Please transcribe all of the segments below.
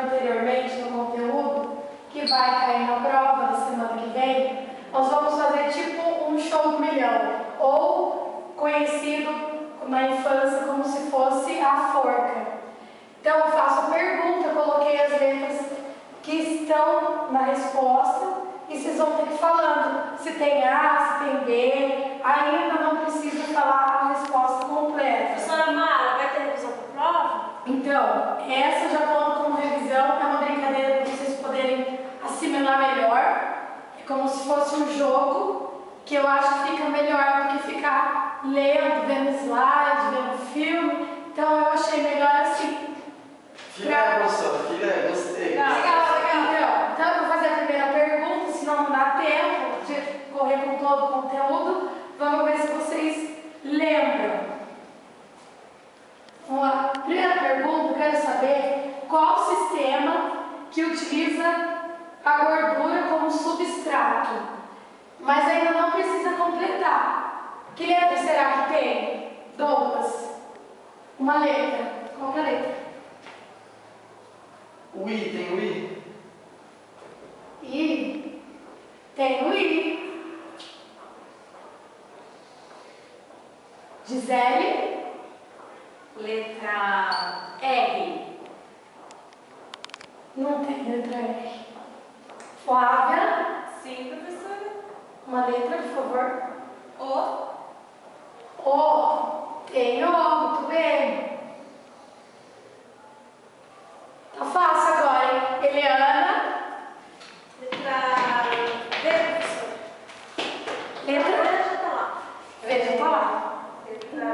anteriormente no conteúdo, que vai cair na prova da semana que vem, nós vamos fazer tipo um show do milhão, ou conhecido na infância como se fosse a forca. Então eu faço a pergunta, coloquei as letras que estão na resposta e vocês vão ter que ir falando se tem A, se tem B, ainda não precisa falar a resposta completa. Professora Mara, vai ter revisão para a prova? Então, essa já conta como revisão, é uma brincadeira para vocês poderem assimilar melhor. É como se fosse um jogo, que eu acho que fica melhor do que ficar lendo, vendo slide, vendo filme. Então eu achei melhor assim. Filé, professora, filé, gostei. Legal. Então eu vou fazer a primeira pergunta, senão não dá tempo de correr com todo o conteúdo. Vamos ver se vocês lembram. Vamos lá. Primeira pergunta, eu quero saber qual sistema que utiliza a gordura como substrato, mas ainda não precisa completar. Que letra será que tem? Douglas. Uma letra. Qual que é a letra? O I, tem o I? I. Tem o I. Gisele. Letra R. Não tem letra R. Flávia. Sim, professora. Uma letra, por favor. O. O. Tem O, muito bem. Tá fácil agora, hein? Eliana. Letra V, professora. Letra Já está lá. V, tá lá. Letra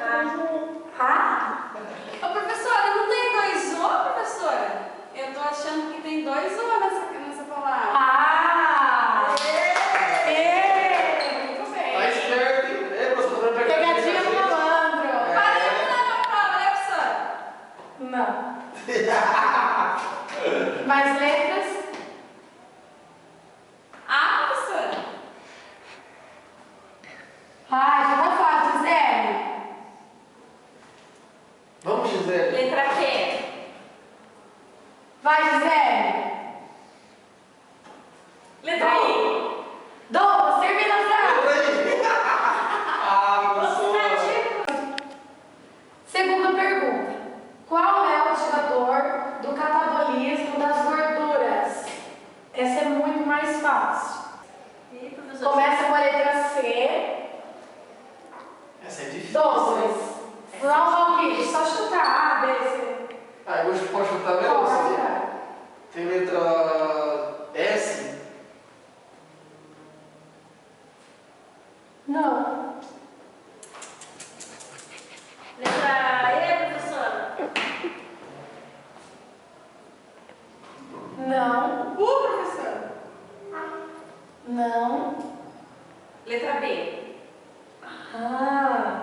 A. A. Ô, professora, não tem dois O, professora? Eu tô achando que tem dois O nessa palavra. Ah! Muito Tá bem. esperto, hein? É, professora, vai pegar Pegadinha do malandro. Parece na prova, né, professora? Não. Mais letras? A, professora. Ai, já tá fácil, Gisele. Vamos, Gisele. Letra Q. Vai, Gisele. Letra I. Douglas, termina a frase. Ah, professora. Segunda pergunta. Qual é o ativador do catabolismo das gorduras? Essa é muito mais fácil. Ih, professora. Começa com a letra C. Essa é difícil. Douglas. Não, palpite, só chutar. A, B, C. Ah, eu hoje posso chutar mesmo? Pode Você? chutar. Tem letra S? Não. Letra E, professora. Não. Professora. Não. Letra B. Ah.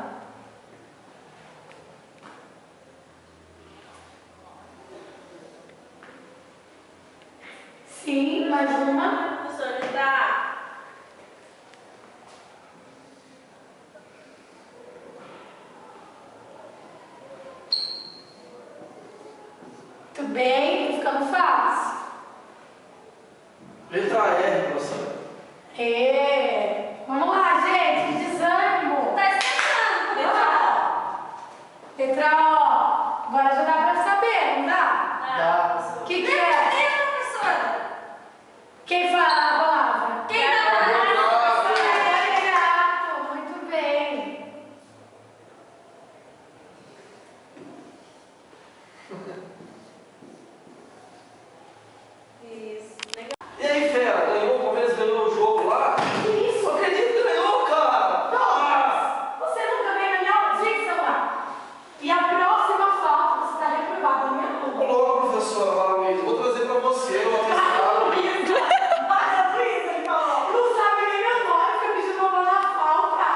Sim, mais uma. Professora, letra A. Muito bem, tá ficando fácil. Letra R, professora. Vamos lá, gente, que desânimo. Tá esquecendo. Letra O. Agora já dá pra saber, não dá? Dá. O que Letra é? D, professora. Quem fala a palavra? Quem não? Gato, muito bem. Isso. E aí, fera? Ganhou? O Palmeiras ganhou o jogo lá? Que isso? Não acredito que ganhou, cara! Douglas, você nunca veio na minha aula de celular. E a próxima falta você está reprovado na minha Ô, aula. louco, professora Mara Luísa. Vou trazer pra você o atestado. Mara Luísa, ele falou. Não sabe nem meu nome, fica pedindo uma na falta.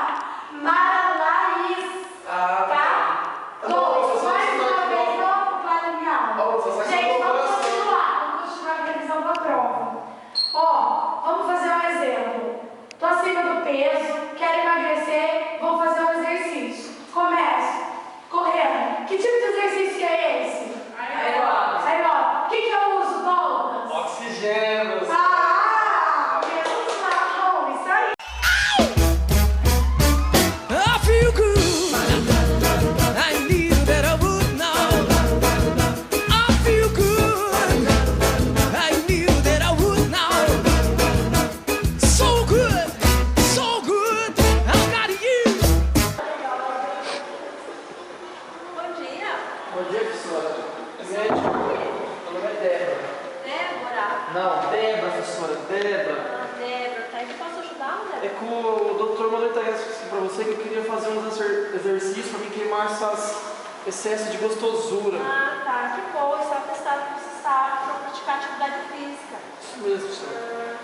Mara Laís. Ah, Tá? Tá bom, Douglas, professor, mais você uma tá vez aqui, não atrapalha a minha ó. aula. Ó, professor, sai Gente, do vamos coração. continuar a revisão da prova. Ó, vamos fazer um exemplo. Tô acima do peso, quero emagrecer, vou fazer um exercício. Começo correndo. Que tipo de exercício é esse? Aeróbico. Aeróbico. que o doutor mandou entregar isso pra você, que eu queria fazer uns exercícios pra me queimar esses excessos de gostosura. Ah, tá. Que bom. Isso é atestado que você está para praticar atividade física. Isso mesmo, professora.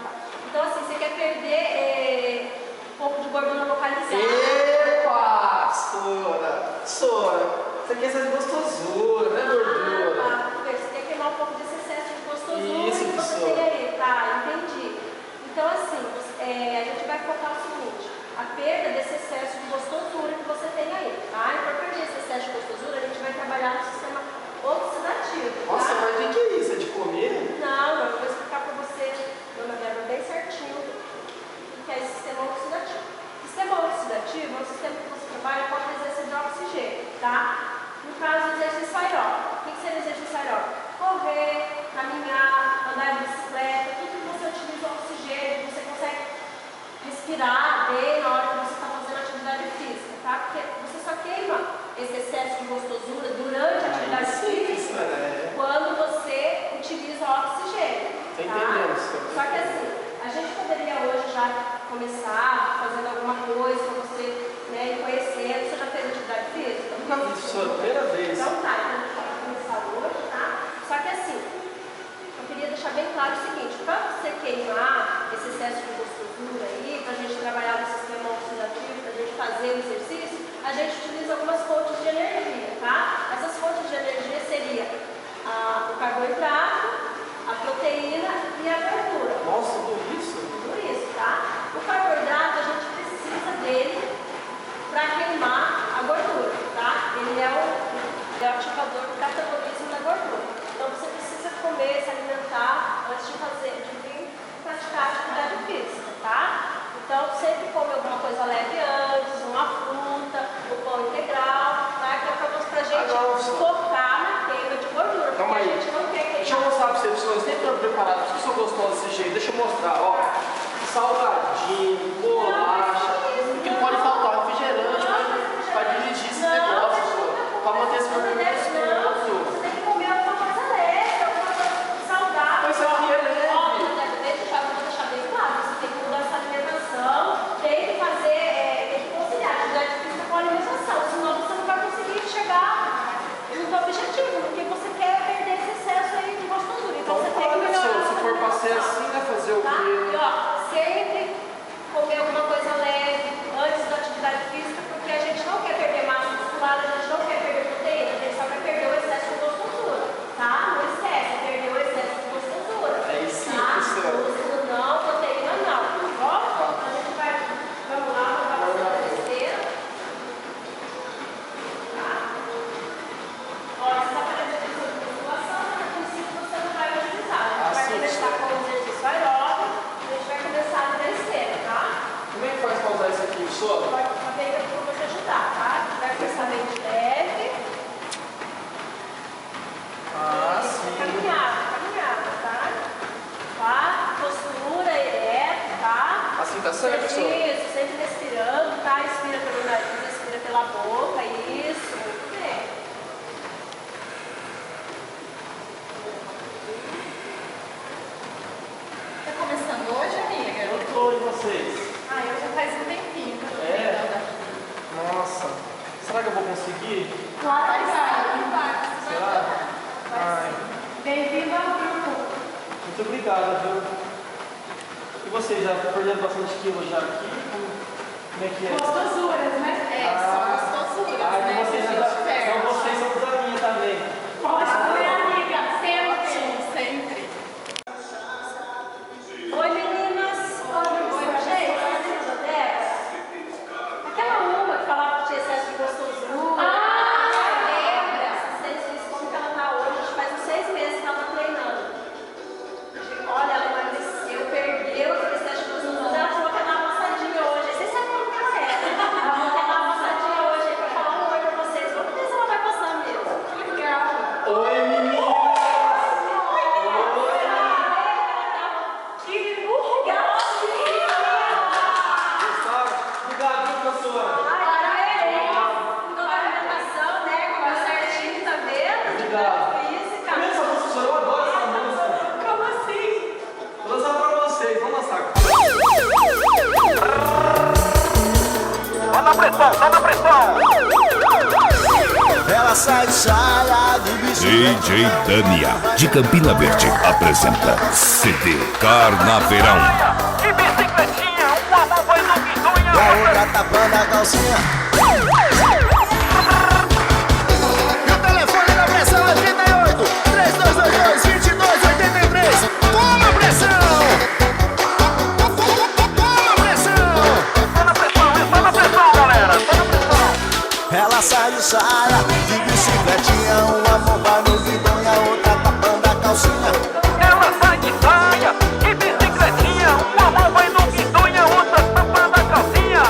Então, assim, você quer perder um pouco de gordura localizada. Epa, professora, isso aqui é excesso de gostosura, não é gordura. Tá. Você quer queimar um pouco desse excesso de gostosura Isso, que você professora. tem aí. Tá, entendi. Então, assim, a gente vai focar o seguinte: a perda desse excesso de gostosura que você tem aí, tá? E para perder esse excesso de gostosura, a gente vai trabalhar no sistema oxidativo. Nossa, tá? mas o que é isso? É de comer? Não, eu vou explicar para você, dona Débora, bem certinho o que é esse sistema oxidativo. O sistema oxidativo é um sistema que você trabalha com a presença de oxigênio, tá? No caso do exercício aeróbico. O que seria exercício aeróbico? Correr, caminhar, andar de bicicleta, tudo que você utiliza oxigênio, você consegue respirar bem na hora que você está fazendo atividade física, tá? Porque você só queima esse excesso de gostosura durante a atividade física quando você utiliza oxigênio. Tô tá? entendendo, senhor. Só que assim, a gente poderia hoje já começar fazendo alguma coisa para você, né, ir conhecendo. Você já fez atividade física? Nunca vi, professora, primeira vez. Então tá, então a gente vai começar hoje, tá? Só que assim, eu queria deixar bem claro o seguinte: para você queimar esse excesso de gostosura aí, para a gente trabalhar no sistema oxidativo, para a gente fazer o exercício, a gente utiliza algumas fontes de energia, tá? Essas fontes de energia seria o carboidrato, a proteína e a gordura. Nossa, tudo isso? Tudo isso, tá? O carboidrato a gente precisa dele para queimar a gordura, tá? Ele é o ativador do catabolismo da gordura. Então você precisa comer, se alimentar antes de vir praticar atividade física, tá? Então sempre come alguma coisa leve antes, uma fruta, o pão integral, tá? Que é pra gente focar na queima de gordura, Calma porque aí. a gente não quer Deixa eu queimar. mostrar pra você, professora, vocês estão preparados, por que eu sou gostoso desse jeito? Deixa eu mostrar, ó. Salgadinho, bolacha, o que não pode faltar, refrigerante, pra dirigir esse negócio, professora, pra manter esse corpo gostoso. Você tem que comer alguma coisa leve, alguma coisa saudável. Mas isso aqui é leve. Ó, vou deixar bem claro, você tem que mudar essa alimentação, tem que fazer, tem que conciliar atividade física com a alimentação, senão você não vai conseguir chegar no seu objetivo, porque você quer perder esse excesso aí de gostosura. Então você tem que melhorar Se for pra ser assim, vai fazer o tá? quê? E ó, sempre comer alguma coisa leve antes da atividade física, porque a gente não quer perder massa muscular, a gente não quer perder proteína, a gente só quer perder o excesso de gostosura, tá? Não esquece, perder o excesso de gostosura. É isso, tá? professora. Músculo não, proteína não. Ó, a gente vai, vamos lá, vamos lá para a terceira. Tá? Ó, esses aparelhos de musculação, a princípio você não vai utilizar. A gente vai começar com o exercício aeróbico, a gente vai começar na terceira, tá? Como é que faz pra usar isso aqui, professora? Pode fazer aqui para você ajudar, tá? A gente vai começar bem de leve. Sim. Caminhada, tá? Tá? Postura ereta, tá? Assim tá certo, professora? Isso, sempre respirando, tá? Expira pelo nariz, expira pela boca, isso. Muito bem. Tá começando hoje, amiga? Eu tô, e vocês? Ah, eu já faz um tempinho que eu tô É? treinando. Nossa, será que eu vou conseguir? Claro que vai. Será? Ai, Bem-vindo ao grupo. muito obrigado, viu? E vocês já perderam bastante quilos já aqui? Como é que é? Gostosuras, né? É, só gostosuras, né? Então vocês, Que a gente perde. então vocês são da minha também. Pode, minha amiga, sempre. Sempre. Oi, meninas. Oi, gente. Lembra dela? Aquela uma que falava que tinha excesso de gostosura. Lembra? Vocês viram como que ela tá hoje? Acho que faz uns 6 meses que ela tá treinando. Olha, ela emagreceu, perdeu aquele excesso de gostosura. Ela falou que ia dar uma passadinha hoje. Vocês sabem como que ela é, né? Ela falou que ia dar uma passadinha hoje pra falar um oi pra vocês. Vamos pressão, tá na pressão. Ela sai de saia de bicicleta. DJ Dania, de Campina Verde, apresenta CD Carnaverão. De bicicletinha, uma mão vai no guindonha. E a outra tapando a calcinha. E o telefone da pressão é 38 3222 2283. Toma pressão! Toma pressão! Tá na pressão, galera, tá na pressão. Ela sai de saia de bicicletinha. Uma mão vai no guidão e a outra tapando a calcinha. Ela sai de saia, de bicicletinha, uma mão vai no guindonha, outra tapando a calcinha.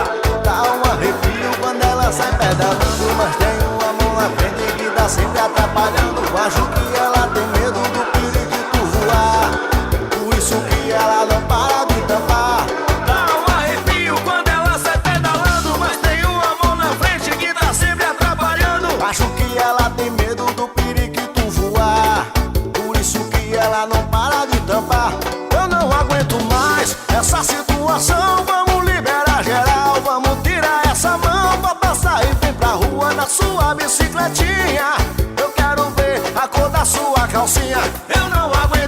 Dá um arrepio quando ela sai pedalando, mas tem uma mão na frente que tá sempre atrapalhando. Acho que ela tem medo do periquito voar, por isso que ela não para de tampar. Dá um arrepio quando ela sai pedalando, mas tem uma mão na frente que tá sempre atrapalhando. Acho que ela tem medo do periquito voar, por isso que ela não para de tampar. Eu não aguento mais essa situação, vamos liberar geral, vamos tirar essa mão, bota sair, vem pra rua na sua bicicletinha. Eu quero ver a cor da sua calcinha. Eu não aguento